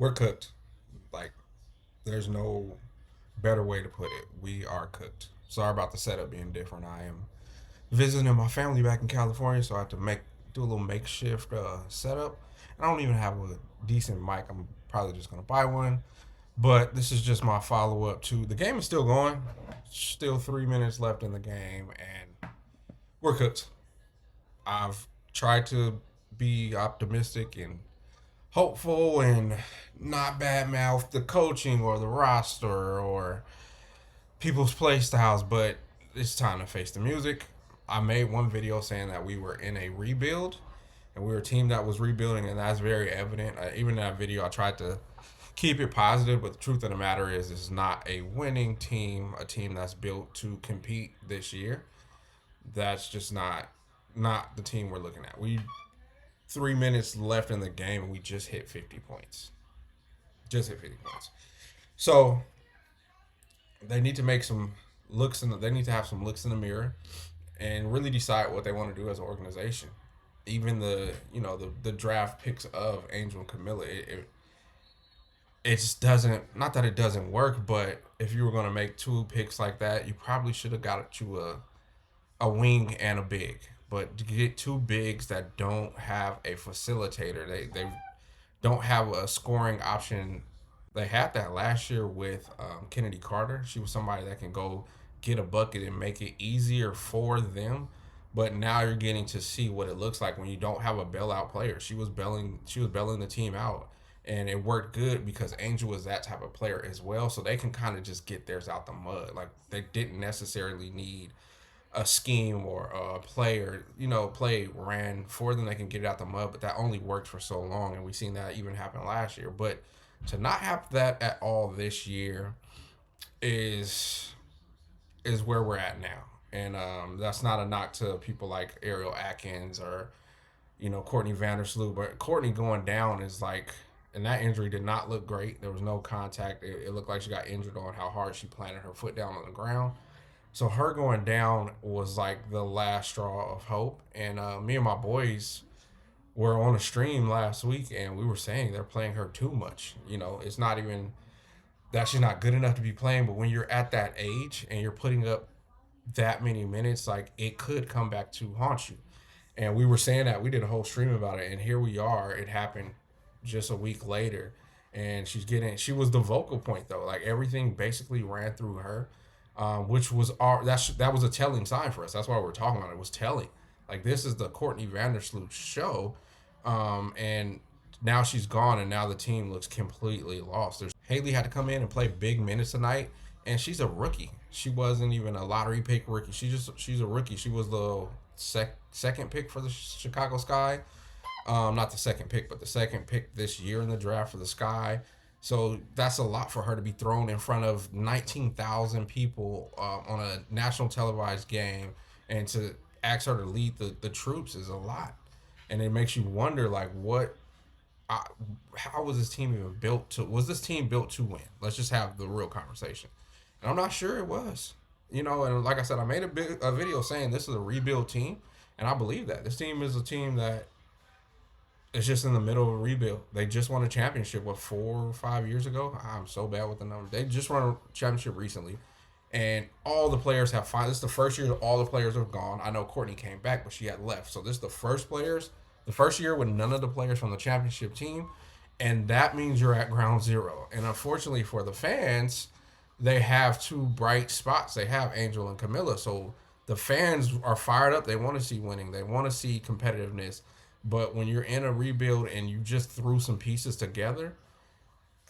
We're cooked. Like, there's no better way to put it. We are cooked. Sorry about the setup being different. I am visiting my family back in California, so I have to do a little makeshift setup. And I don't even have a decent mic. I'm probably just gonna buy one. But this is just my follow up to the game is still going. Still 3 minutes left in the game, and we're cooked. I've tried to be optimistic and hopeful and not badmouth the coaching or the roster or people's play styles, but it's time to face the music. I made one video saying that we were in a rebuild and we were a team that was rebuilding, and that's very evident. Even in that video, I tried to keep it positive, but the truth of the matter is, it's not a winning team, a team that's built to compete this year. That's just not the team we're looking at. We 3 minutes left in the game and we just hit 50 points. Just hit 50 points. So they need to make some they need to have some looks in the mirror and really decide what they want to do as an organization. Even the draft picks of Angel and Camilla, it just doesn't, not that it doesn't work, but if you were going to make two picks like that, you probably should have got you a wing and a big. But to get two bigs that don't have a facilitator, they don't have a scoring option. They had that last year with Kennedy Carter. She was somebody that can go get a bucket and make it easier for them. But now you're getting to see what it looks like when you don't have a bailout player. She was bailing the team out, and it worked good because Angel was that type of player as well. So they can kind of just get theirs out the mud. Like, they didn't necessarily need a scheme or a player, play ran for them. They can get it out the mud, but that only worked for so long, and we've seen that even happen last year. But to not have that at all this year is where we're at now, and that's not a knock to people like Ariel Atkins or Courtney Vandersloot, but Courtney going down is like, and that injury did not look great. There was no contact. It looked like she got injured on how hard she planted her foot down on the ground. So her going down was like the last straw of hope. And me and my boys were on a stream last week, and we were saying they're playing her too much. It's not even that she's not good enough to be playing, but when you're at that age and you're putting up that many minutes, like, it could come back to haunt you. And we were saying that, we did a whole stream about it, and here we are. It happened just a week later, and she was the vocal point though. Like, everything basically ran through her, which was that was a telling sign for us. That's why we're talking about it. It was telling. Like, this is the Courtney Vandersloot show, and now she's gone, and now the team looks completely lost. Haley had to come in and play big minutes tonight, and she's a rookie. She wasn't even a lottery pick rookie. She's a rookie. She was the second pick for the Chicago Sky. Not the second pick, but the second pick this year in the draft for the Sky. So that's a lot for her to be thrown in front of 19,000 people on a national televised game, and to ask her to lead the troops is a lot. And it makes you wonder, like, how was this team even built to? Was this team built to win? Let's just have the real conversation. And I'm not sure it was. And like I said, I made a video saying this is a rebuild team, and I believe that this team is a team that is just in the middle of a rebuild. They just won a championship, 4 or 5 years ago? I'm so bad with the numbers. They just won a championship recently, and all the players have this is the first year all the players have gone. I know Courtney came back, but she had left. So this is the first year with none of the players from the championship team, and that means you're at ground zero. And unfortunately for the fans, they have two bright spots. They have Angel and Camilla, so the fans are fired up. They want to see winning. They want to see competitiveness. But when you're in a rebuild and you just threw some pieces together,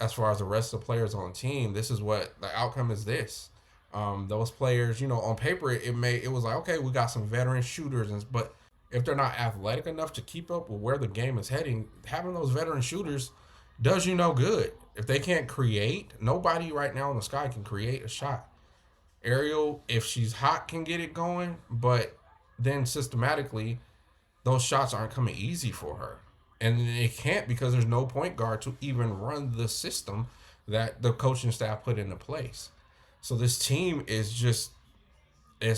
as far as the rest of the players on the team, this is what the outcome is. Those players, on paper, it was like, okay, we got some veteran shooters, but if they're not athletic enough to keep up with where the game is heading, having those veteran shooters does you no good. If they can't create, nobody right now in the Sky can create a shot. Ariel, if she's hot, can get it going, but then systematically, those shots aren't coming easy for her. And it can't, because there's no point guard to even run the system that the coaching staff put into place. So this team it's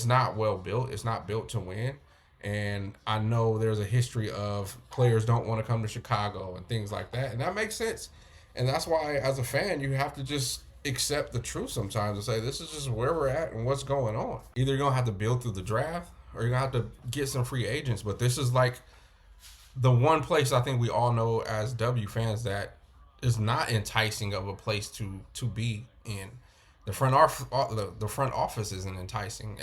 not well built. It's not built to win. And I know there's a history of players don't want to come to Chicago and things like that. And that makes sense. And that's why, as a fan, you have to just accept the truth sometimes and say, this is just where we're at and what's going on. Either you're going to have to build through the draft or you're going to have to get some free agents. But this is like the one place I think we all know as W fans that is not enticing of a place to be in. The front office isn't enticing.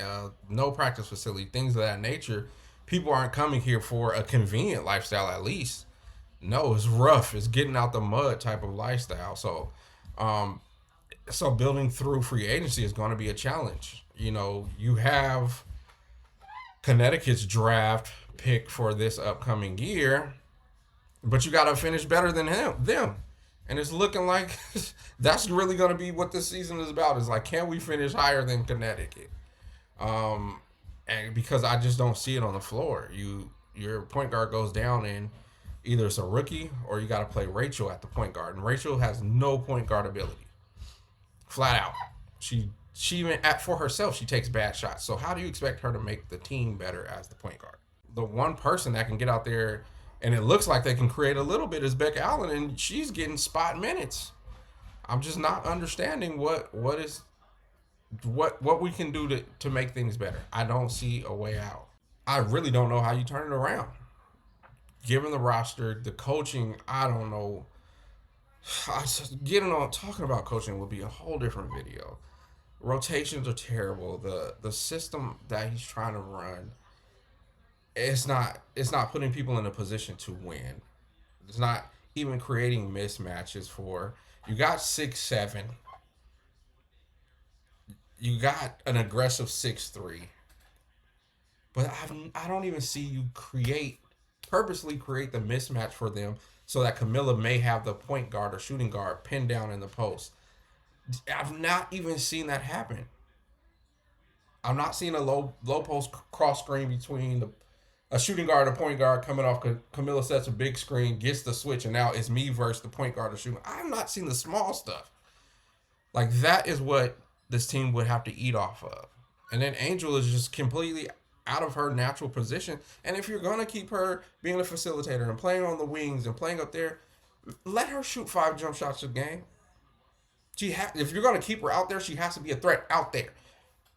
No practice facility, things of that nature. People aren't coming here for a convenient lifestyle, at least. No, it's rough. It's getting out the mud type of lifestyle. Um, so building through free agency is going to be a challenge. You have Connecticut's draft pick for this upcoming year, but you got to finish better than them. And it's looking like that's really going to be what this season is about. Is like, can we finish higher than Connecticut? And because I just don't see it on the floor. Your point guard goes down, and either it's a rookie or you got to play Rachel at the point guard, and Rachel has no point guard ability, flat out. She even for herself, she takes bad shots. So how do you expect her to make the team better as the point guard? The one person that can get out there and it looks like they can create a little bit is Beck Allen, and she's getting spot minutes. I'm just not understanding what we can do to make things better. I don't see a way out. I really don't know how you turn it around. Given the roster, the coaching, I don't know. Getting on talking about coaching would be a whole different video. Rotations are terrible. The system that he's trying to run, it's not putting people in a position to win. It's not even creating mismatches for you got 6'7". You got an aggressive 6'3". But I don't even see you purposely create the mismatch for them so that Camilla may have the point guard or shooting guard pinned down in the post. I've not even seen that happen. I'm not seeing a low post cross screen between a shooting guard and a point guard coming off. Camilla sets a big screen, gets the switch, and now it's me versus the point guard or shooting. I'm not seeing the small stuff. Like, that is what this team would have to eat off of. And then Angel is just completely out of her natural position. And if you're going to keep her being a facilitator and playing on the wings and playing up there, let her shoot 5 jump shots a game. If you're going to keep her out there, she has to be a threat out there.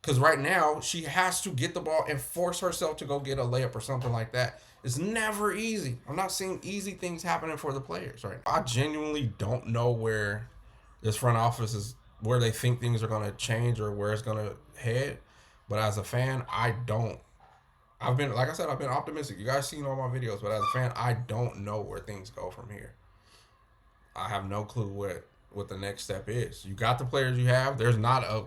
Because right now, she has to get the ball and force herself to go get a layup or something like that. It's never easy. I'm not seeing easy things happening for the players right now. I genuinely don't know where this front office is, where they think things are going to change or where it's going to head. But as a fan, I don't. Like I said, I've been optimistic. You guys seen all my videos, but as a fan, I don't know where things go from here. I have no clue what the next step is. You got the players you have. There's not a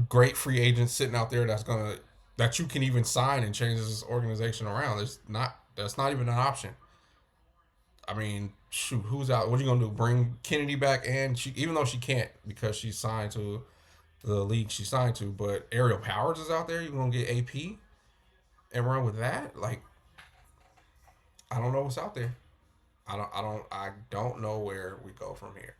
great free agent sitting out there that you can even sign and change this organization around. That's not even an option. I mean, shoot, who's out? What are you gonna do? Bring Kennedy back? And even though she can't because she's signed to the league she signed to, but Ariel Powers is out there. You gonna get AP and run with that? Like, I don't know what's out there. I don't know where we go from here.